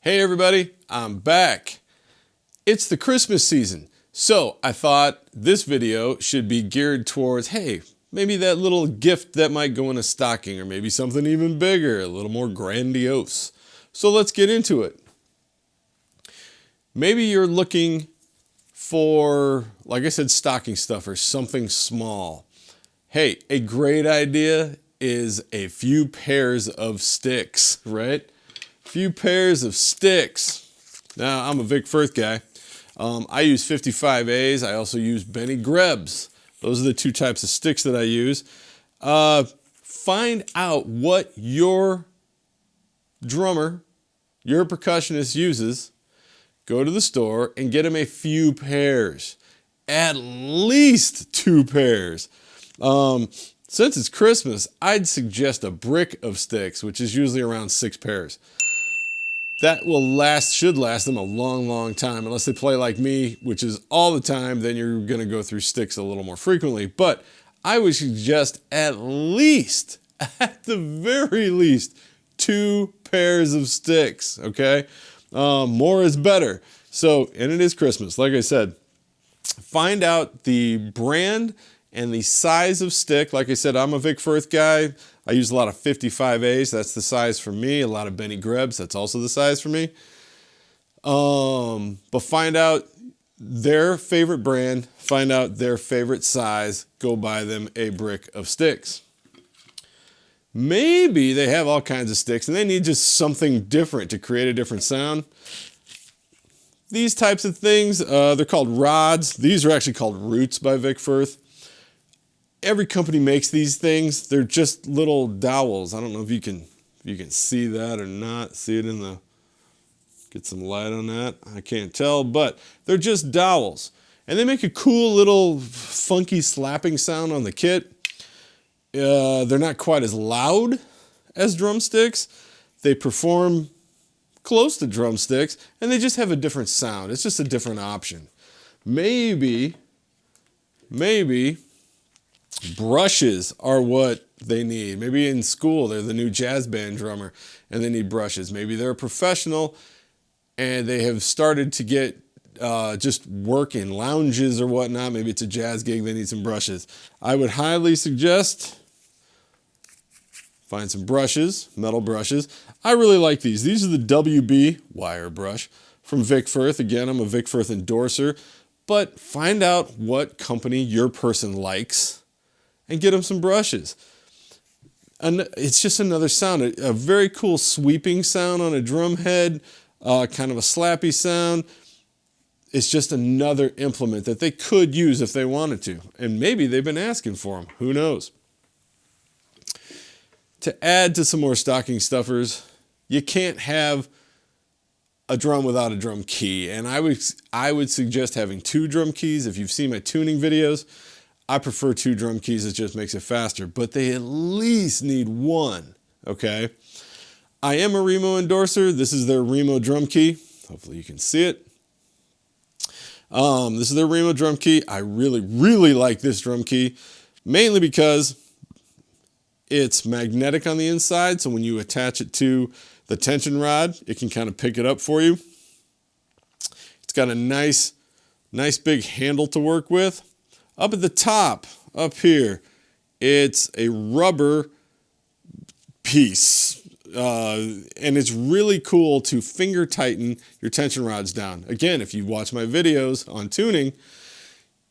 Hey everybody, I'm back. It's the Christmas season, so I thought this video should be geared towards, hey, maybe that little gift that might go in a stocking, or maybe something even bigger, a little more grandiose. So let's get into it. Maybe you're looking for, like I said, stocking stuffers, something small. Hey, a great idea is a few pairs of sticks, right? Few pairs of sticks. Now, I'm a Vic Firth guy. I use 55As. I also use Benny Grebs. Those are the two types of sticks that I use. Find out what your drummer, your percussionist uses. Go to the store and get him a few pairs. At least 2 pairs. Since it's Christmas, I'd suggest a brick of sticks, which is usually around 6 pairs. That should last them a long, long time. Unless they play like me, which is all the time, then you're gonna go through sticks a little more frequently. But I would suggest at the very least, 2 pairs of sticks, okay? More is better. So, and it is Christmas, like I said. Find out the brand and the size of stick. Like I said, I'm a Vic Firth guy. I use a lot of 55As. That's the size for me. A lot of Benny Grebs. That's also the size for me. But find out their favorite brand. Find out their favorite size. Go buy them a brick of sticks. Maybe they have all kinds of sticks and they need just something different to create a different sound. These types of things, they're called rods. These are actually called roots by Vic Firth. Every company makes these things. They're just little dowels. I don't know if you can see that or not. See it in the, get some light on that. I can't tell, but they're just dowels. And they make a cool little funky slapping sound on the kit. They're not quite as loud as drumsticks. They perform close to drumsticks, and they just have a different sound. It's just a different option. Maybe brushes are what they need. Maybe in school they're the new jazz band drummer and they need brushes. Maybe they're a professional and they have started to get just work in lounges or whatnot. Maybe it's a jazz gig, they need some brushes. I would highly suggest find some brushes, metal brushes. I really like these. These are the WB wire brush from Vic Firth. Again, I'm a Vic Firth endorser, but find out what company your person likes and get them some brushes. And it's just another sound, a very cool sweeping sound on a drum head, kind of a slappy sound. It's just another implement that they could use if they wanted to. And maybe they've been asking for them. Who knows? To add to some more stocking stuffers, you can't have a drum without a drum key. And I would suggest having 2 drum keys. If you've seen my tuning videos, I prefer 2 drum keys. It just makes it faster. But they at least need 1, okay? I am a Remo endorser. This is their Remo drum key. Hopefully you can see it. This is their Remo drum key. I really, really like this drum key, mainly because it's magnetic on the inside, so when you attach it to the tension rod, it can kind of pick it up for you. It's got a nice big handle to work with. Up at the top, up here, it's a rubber piece. And it's really cool to finger tighten your tension rods down. Again, if you watch my videos on tuning,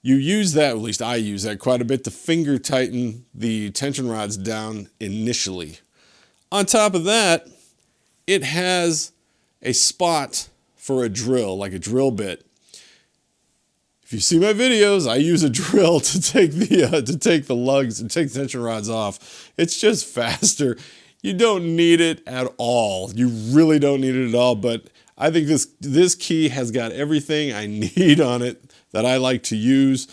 you use that, at least I use that quite a bit, to finger tighten the tension rods down initially. On top of that, it has a spot for a drill, like a drill bit. If you see my videos, I use a drill to take the lugs and take the tension rods off. It's just faster. You don't need it at all. You really don't need it at all, but I think this key has got everything I need on it that I like to use.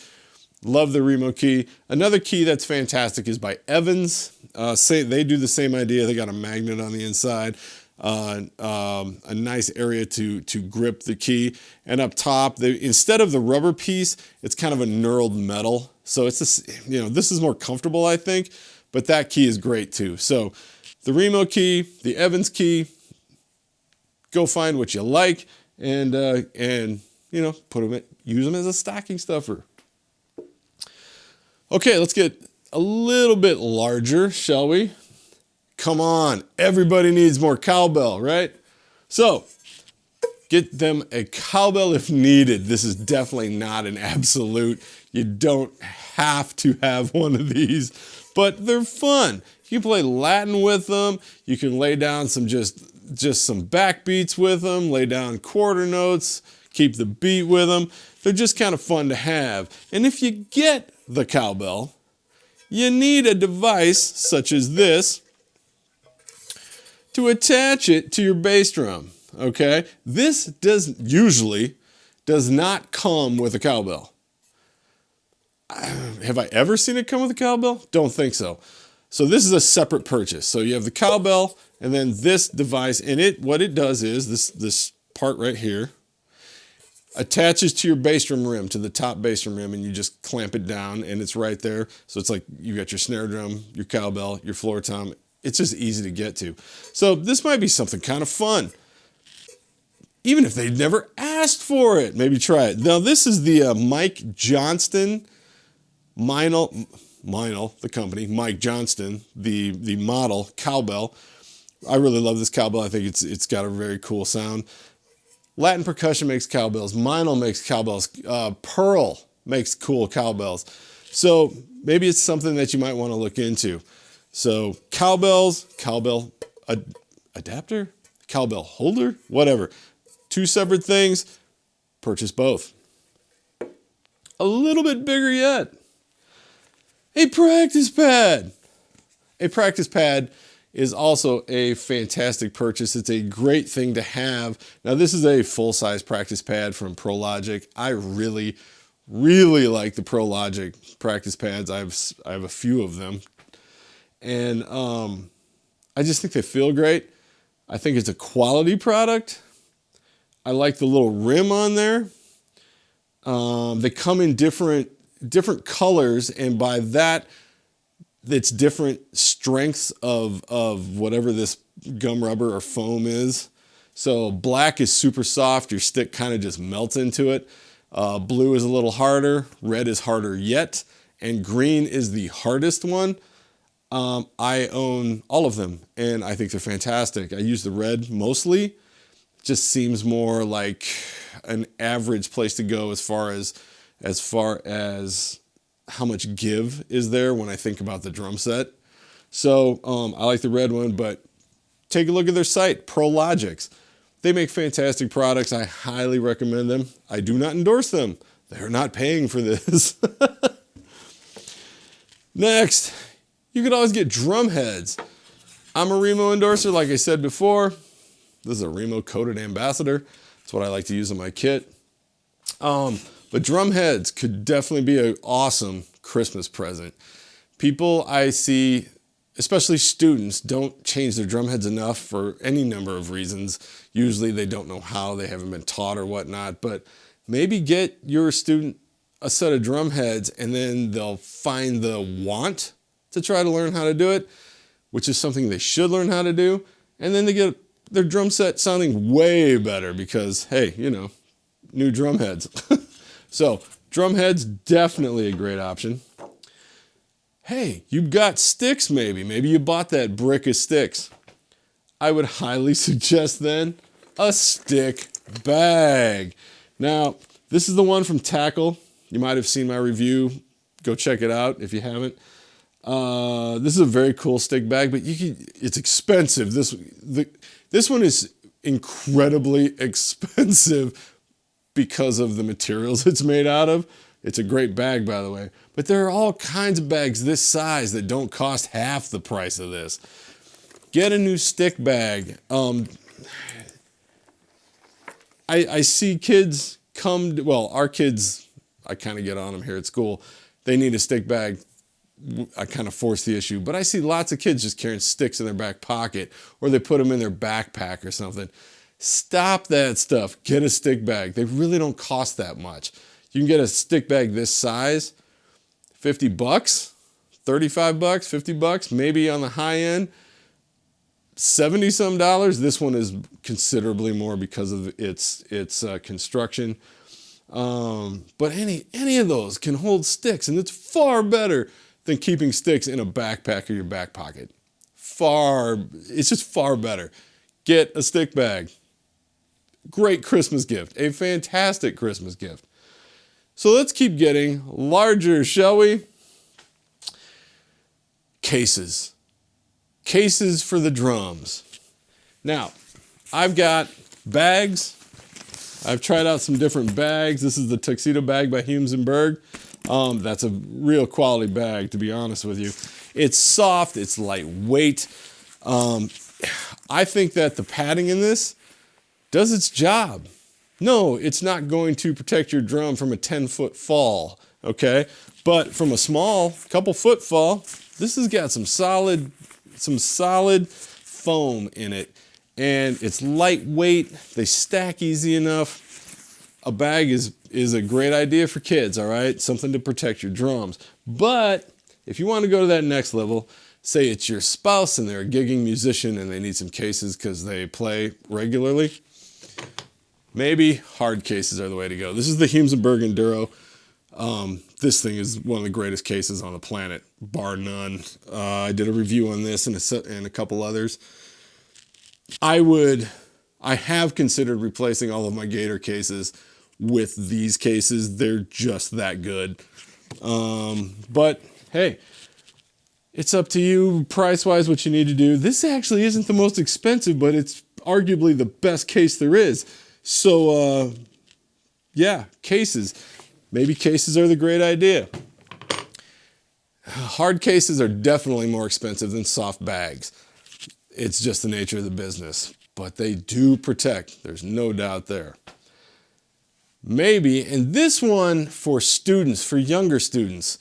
Love the Remo key. Another key that's fantastic is by Evans. They do the same idea. They got a magnet on the inside, a nice area to grip the key. And up top, instead of the rubber piece, it's kind of a knurled metal. So it's this is more comfortable, I think, but that key is great too. So the Remo key, the Evans key, go find what you like and you know, use them as a stocking stuffer. Okay, let's get a little bit larger, shall we? Come on, everybody needs more cowbell, right? So, get them a cowbell if needed. This is definitely not an absolute. You don't have to have one of these, but they're fun. You can play Latin with them. You can lay down some just some backbeats with them, lay down quarter notes, keep the beat with them. They're just kind of fun to have. And if you get the cowbell, you need a device such as this to attach it to your bass drum, okay? This usually does not come with a cowbell. Have I ever seen it come with a cowbell? Don't think so. So this is a separate purchase. So you have the cowbell and then this device, and what it does is this part right here attaches to your bass drum rim, to the top bass drum rim, and you just clamp it down and it's right there. So it's like you got your snare drum, your cowbell, your floor tom. It's just easy to get to. So this might be something kind of fun. Even if they never asked for it, maybe try it. Now this is the Mike Johnston, the company, Mike Johnston, the model cowbell. I really love this cowbell. I think it's got a very cool sound. Latin Percussion makes cowbells. Meinl makes cowbells. Pearl makes cool cowbells. So maybe it's something that you might want to look into. So cowbells, cowbell adapter, cowbell holder, whatever. Two separate things. Purchase both. A little bit bigger yet. A practice pad. A practice pad is also a fantastic purchase. It's a great thing to have. Now this is a full-size practice pad from ProLogic. I really, really like the ProLogic practice pads. I have a few of them. And I just think they feel great. I think it's a quality product. I like the little rim on there. They come in different colors, and by that, it's different strengths of whatever this gum rubber or foam is. So black is super soft. Your stick kind of just melts into it. Blue is a little harder. Red is harder yet. And green is the hardest one. I own all of them, and I think they're fantastic. I use the red mostly. It just seems more like an average place to go as far as how much give is there when I think about the drum set. So I like the red one, but take a look at their site, ProLogics. They make fantastic products. I highly recommend them. I do not endorse them. They're not paying for this. Next, you could always get drum heads. I'm a Remo endorser, like I said before. This is a Remo coated ambassador. That's what I like to use in my kit. But drum heads could definitely be an awesome Christmas present. People I see, especially students, don't change their drum heads enough for any number of reasons. Usually they don't know how, they haven't been taught or whatnot, but maybe get your student a set of drum heads and then they'll find the want to try to learn how to do it, which is something they should learn how to do. And then they get their drum set sounding way better because, hey, you know, new drum heads. So drum heads, definitely a great option. Hey, you've got sticks maybe. Maybe you bought that brick of sticks. I would highly suggest then a stick bag. Now, this is the one from Tackle. You might have seen my review. Go check it out if you haven't. This is a very cool stick bag, but it's expensive. This one is incredibly expensive because of the materials it's made out of. It's a great bag, by the way. But there are all kinds of bags this size that don't cost half the price of this. Get a new stick bag. I see kids our kids, I kind of get on them here at school. They need a stick bag. I kind of force the issue. But I see lots of kids just carrying sticks in their back pocket, or they put them in their backpack or something. Stop that stuff. Get a stick bag. They really don't cost that much. You can get a stick bag this size, $50, $35, $50, maybe on the high end. $70 some. This one is considerably more because of its construction. But any of those can hold sticks, and it's far better than keeping sticks in a backpack or your back pocket. It's just far better. Get a stick bag. Great Christmas gift, a fantastic Christmas gift. So let's keep getting larger, shall we? Cases. Cases for the drums. Now, I've got bags. I've tried out some different bags. This is the Tuxedo bag by Humes & Berg. That's a real quality bag, to be honest with you. It's soft, it's lightweight. I think that the padding in this does its job. No, it's not going to protect your drum from a 10-foot fall, okay? But from a small, couple foot fall, this has got some solid foam in it, and it's lightweight. They stack easy enough. A bag is a great idea for kids, all right? Something to protect your drums. But if you want to go to that next level, say it's your spouse and they're a gigging musician and they need some cases because they play regularly, maybe hard cases are the way to go. This is the Humes & Berg Enduro. This thing is one of the greatest cases on the planet, bar none. I did a review on this and a couple others. I have considered replacing all of my Gator cases with these cases. They're just that good. But hey, it's up to you price-wise what you need to do. This actually isn't the most expensive, but it's arguably the best case there is. So, yeah, cases. Maybe cases are the great idea. Hard cases are definitely more expensive than soft bags. It's just the nature of the business. But they do protect. There's no doubt there. Maybe, and this one for students, for younger students.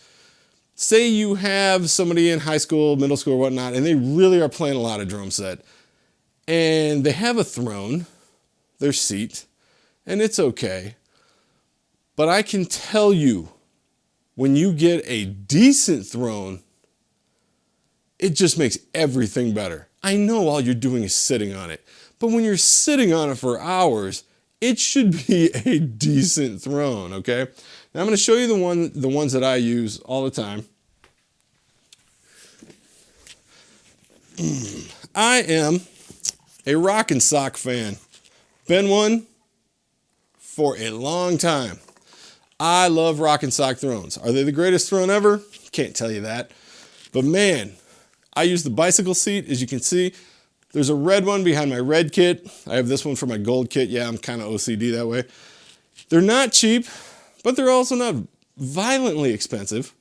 Say you have somebody in high school, middle school, or whatnot, and they really are playing a lot of drum set. And they have a throne, their seat, and it's okay. But I can tell you, when you get a decent throne, it just makes everything better. I know all you're doing is sitting on it, but when you're sitting on it for hours, it should be a decent throne, okay? Now I'm going to show you the ones that I use all the time. I am a rock and sock fan. Been one for a long time. I love rock and sock thrones. Are they the greatest throne ever? Can't tell you that. But man, I use the bicycle seat, as you can see. There's a red one behind my red kit. I have this one for my gold kit. Yeah, I'm kind of OCD that way. They're not cheap, but they're also not violently expensive.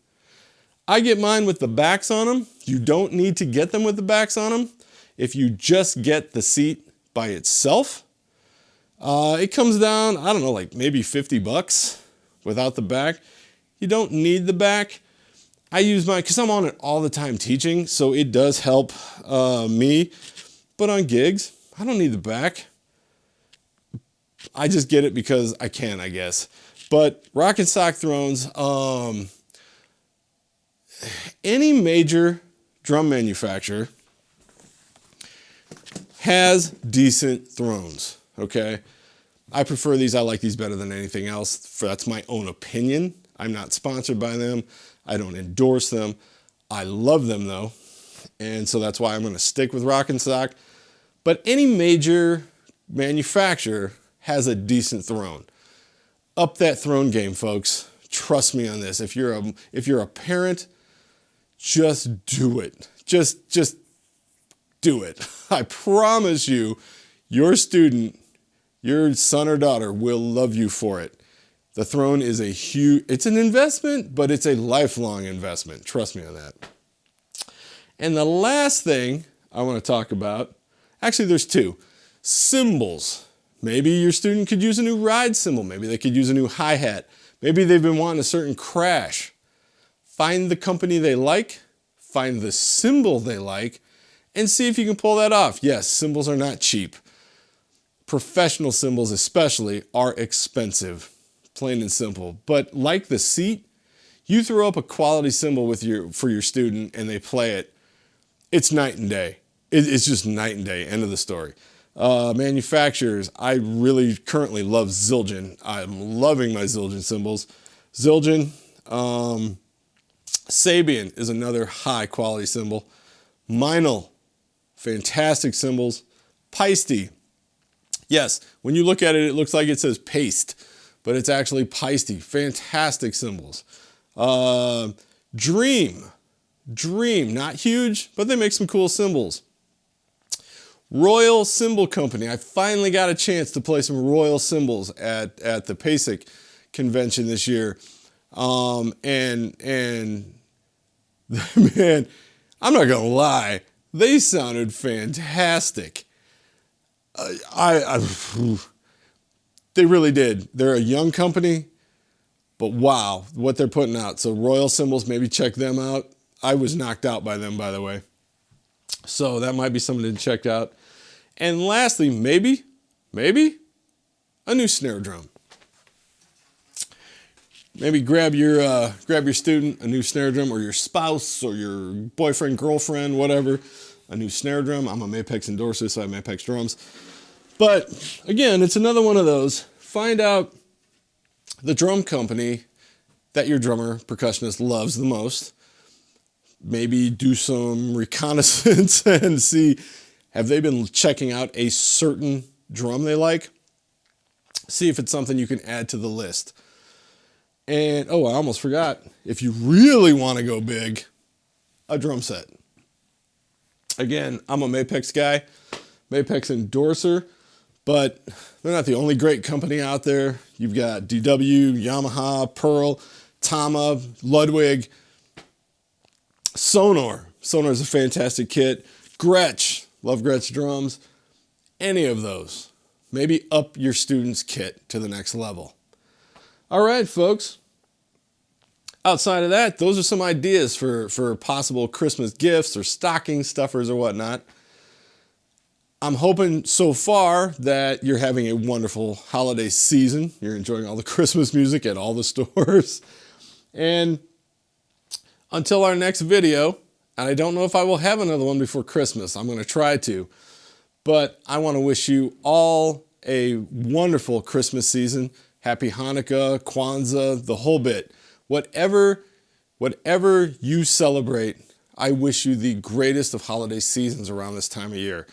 I get mine with the backs on them. You don't need to get them with the backs on them. If you just get the seat by itself, it comes down, I don't know, like maybe $50 without the back. You don't need the back. I use mine because I'm on it all the time teaching, so it does help me. But on gigs, I don't need the back. I just get it because I can, I guess. But rock and sock thrones, any major drum manufacturer has decent thrones, okay? I prefer these. I like these better than anything else. That's my own opinion. I'm not sponsored by them. I don't endorse them. I love them though. And so that's why I'm going to stick with rock and sock. But any major manufacturer has a decent throne. Up that throne game, folks. Trust me on this. If you're a parent, just do it. Just do it. I promise you, your student, your son or daughter will love you for it. The throne is it's an investment, but it's a lifelong investment. Trust me on that. And the last thing I want to talk about, actually there's two. Cymbals. Maybe your student could use a new ride cymbal. Maybe they could use a new hi-hat. Maybe they've been wanting a certain crash. Find the company they like, find the cymbal they like, and see if you can pull that off. Yes, cymbals are not cheap. Professional cymbals especially are expensive, plain and simple. But like the seat, you throw up a quality cymbal for your student and they play it, it's night and day. it's just night and day. End of the story. Manufacturers, I really currently love Zildjian. I'm loving my Zildjian cymbals. Zildjian, Sabian is another high quality cymbal. Meinl, fantastic cymbals. Paiste, yes, when you look at it, it looks like it says paste, but it's actually Paiste. Fantastic cymbals. Dream, not huge, but they make some cool cymbals. Royal Cymbal Company. I finally got a chance to play some Royal cymbals at the PASIC convention this year. And man, I'm not gonna lie, they sounded fantastic. They really did. They're a young company, but wow, what they're putting out. So Royal Cymbals, maybe check them out. I was knocked out by them, by the way. So that might be something to check out. And lastly, maybe a new snare drum. Maybe grab your student a new snare drum, or your spouse or your boyfriend, girlfriend, whatever, a new snare drum. I'm a Mapex endorser, so I have Mapex drums. But again, it's another one of those. Find out the drum company that your drummer, percussionist loves the most. Maybe do some reconnaissance and see, have they been checking out a certain drum they like? See if it's something you can add to the list. And, oh, I almost forgot. If you really want to go big, a drum set. Again, I'm a Mapex guy, Mapex endorser, but they're not the only great company out there. You've got DW, Yamaha, Pearl, Tama, Ludwig, Sonor. Sonor is a fantastic kit. Gretsch, love Gretsch drums. Any of those. Maybe up your student's kit to the next level. All right, folks. Outside of that, those are some ideas for possible Christmas gifts or stocking stuffers or whatnot. I'm hoping so far that you're having a wonderful holiday season. You're enjoying all the Christmas music at all the stores. And until our next video, and I don't know if I will have another one before Christmas. I'm going to try to. But I want to wish you all a wonderful Christmas season. Happy Hanukkah, Kwanzaa, the whole bit. Whatever you celebrate, I wish you the greatest of holiday seasons around this time of year.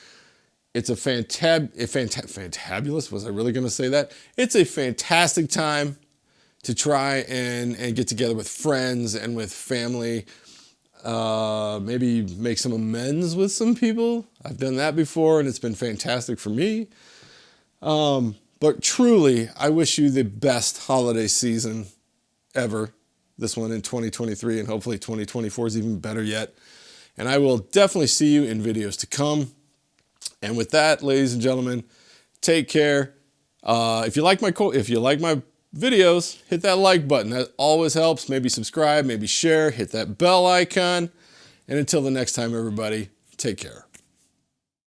It's a fantabulous, was I really going to say that? It's a fantastic time to try and get together with friends and with family. Maybe make some amends with some people. I've done that before and it's been fantastic for me. But truly, I wish you the best holiday season ever. This one in 2023, and hopefully 2024 is even better yet. And I will definitely see you in videos to come. And with that, ladies and gentlemen, take care. If you like my videos, hit that like button. That always helps. Maybe subscribe, maybe share, hit that bell icon. And until the next time, everybody, take care.